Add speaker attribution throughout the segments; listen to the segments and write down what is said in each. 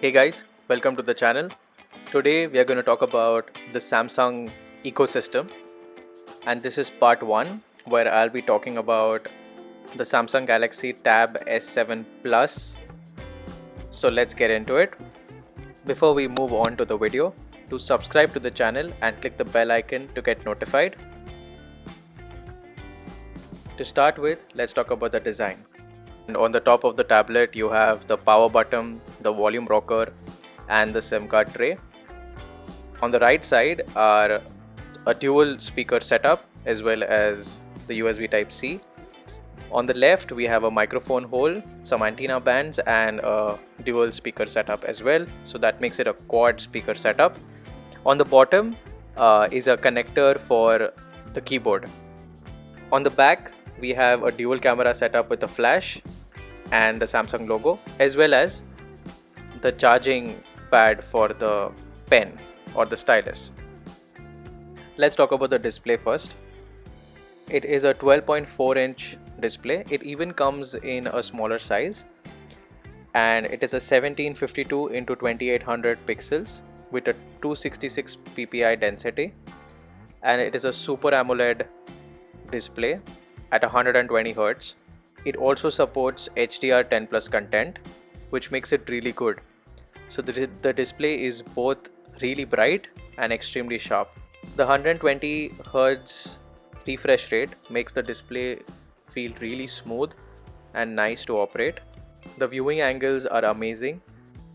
Speaker 1: Hey guys, welcome to the channel. Today we are going to talk about the Samsung ecosystem, and this is part 1 where I'll be talking about the Samsung Galaxy Tab S7 Plus. So let's get into it. Before we move on to the video, do subscribe to the channel and click the bell icon to get notified. To start with, let's talk about the design. And on the top of the tablet you have the power button, the volume rocker and the SIM card tray. On the right side are a dual speaker setup as well as the USB Type-C. On the left we have a microphone hole, some antenna bands and a dual speaker setup as well, so that makes it a quad speaker setup. On the bottom is a connector for the keyboard. On the back we have a dual camera setup with a flash and the Samsung logo, as well as the charging pad for the pen or the stylus. Let's talk about the display first. It is a 12.4-inch display. It even comes in a smaller size, and it is a 1752 x 2800 pixels with a 266 ppi density, and it is a Super AMOLED display at 120 Hz. It also supports HDR10 plus content, which makes it really good. So the display is both really bright and extremely sharp. The 120 Hz refresh rate makes the display feel really smooth and nice to operate. The viewing angles are amazing.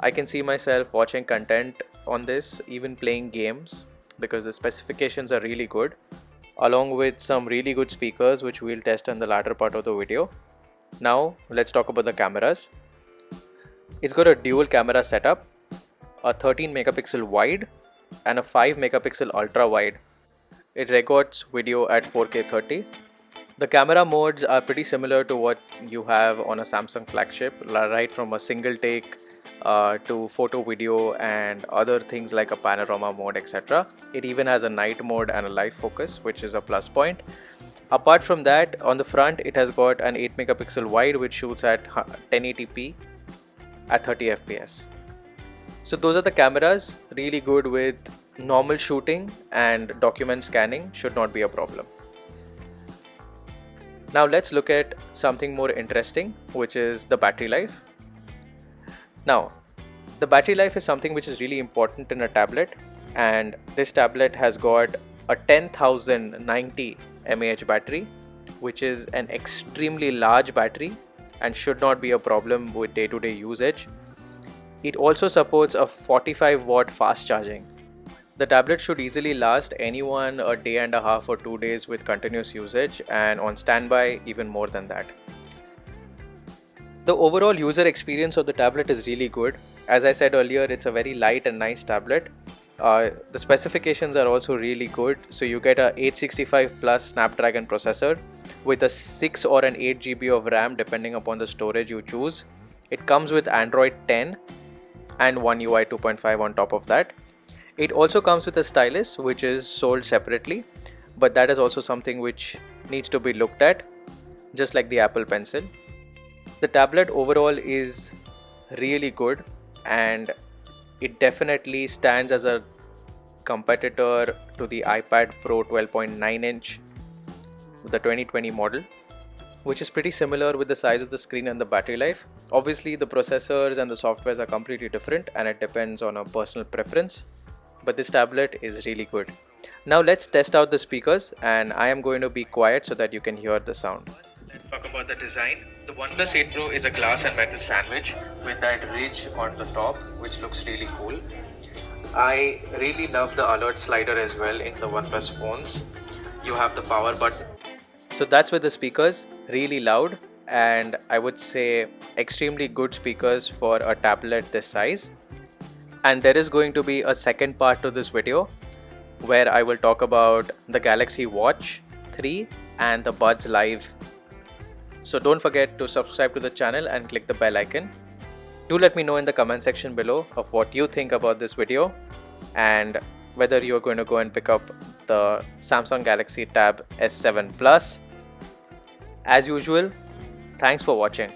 Speaker 1: I can see myself watching content on this, even playing games, because the specifications are really good, along with some really good speakers which we'll test in the latter part of the video. Now let's talk about the cameras. It's got a dual camera setup, a 13 megapixel wide and a 5 megapixel ultra wide. It records video at 4K 30. The camera modes are pretty similar to what you have on a Samsung flagship, right from a single take to photo, video and other things like a panorama mode, etc. It even has a night mode and a live focus, which is a plus point. Apart from that, on the front it has got an 8 megapixel wide which shoots at 1080p at 30 fps. So those are the cameras, really good with normal shooting, and document scanning should not be a problem. Now let's look at something more interesting, which is the battery life. Now, the battery life is something which is really important in a tablet, and this tablet has got a 10,090 mAh battery, which is an extremely large battery and should not be a problem with day-to-day usage. It also supports a 45 watt fast charging. The tablet should easily last anyone a day and a half or 2 days with continuous usage, and on standby even more than that. The overall user experience of the tablet is really good. As I said earlier, it's a very light and nice tablet. The specifications are also really good. So you get a 865 plus Snapdragon processor with a 6 or an 8 GB of RAM depending upon the storage you choose. It comes with Android 10 and One UI 2.5 on top of that. It also comes with a stylus which is sold separately, but that is also something which needs to be looked at, just like the Apple Pencil. The tablet overall is really good, and it definitely stands as a competitor to the iPad Pro 12.9 inch, the 2020 model, which is pretty similar with the size of the screen and the battery life. Obviously the processors and the softwares are completely different and it depends on a personal preference, but this tablet is really good. Now let's test out the speakers, and I am going to be quiet so that you can hear the sound. Let's talk about the design. The OnePlus 8 Pro is a glass and metal sandwich with that ridge on the top, which looks really cool. I really love the alert slider as well in the OnePlus phones. You have the power button. So that's with the speakers, really loud, and I would say extremely good speakers for a tablet this size. And there is going to be a second part to this video where I will talk about the Galaxy Watch 3 and the Buds Live. So don't forget to subscribe to the channel and click the bell icon. Do let me know in the comment section below of what you think about this video and whether you're going to go and pick up the Samsung Galaxy Tab S7 Plus. As usual, thanks for watching.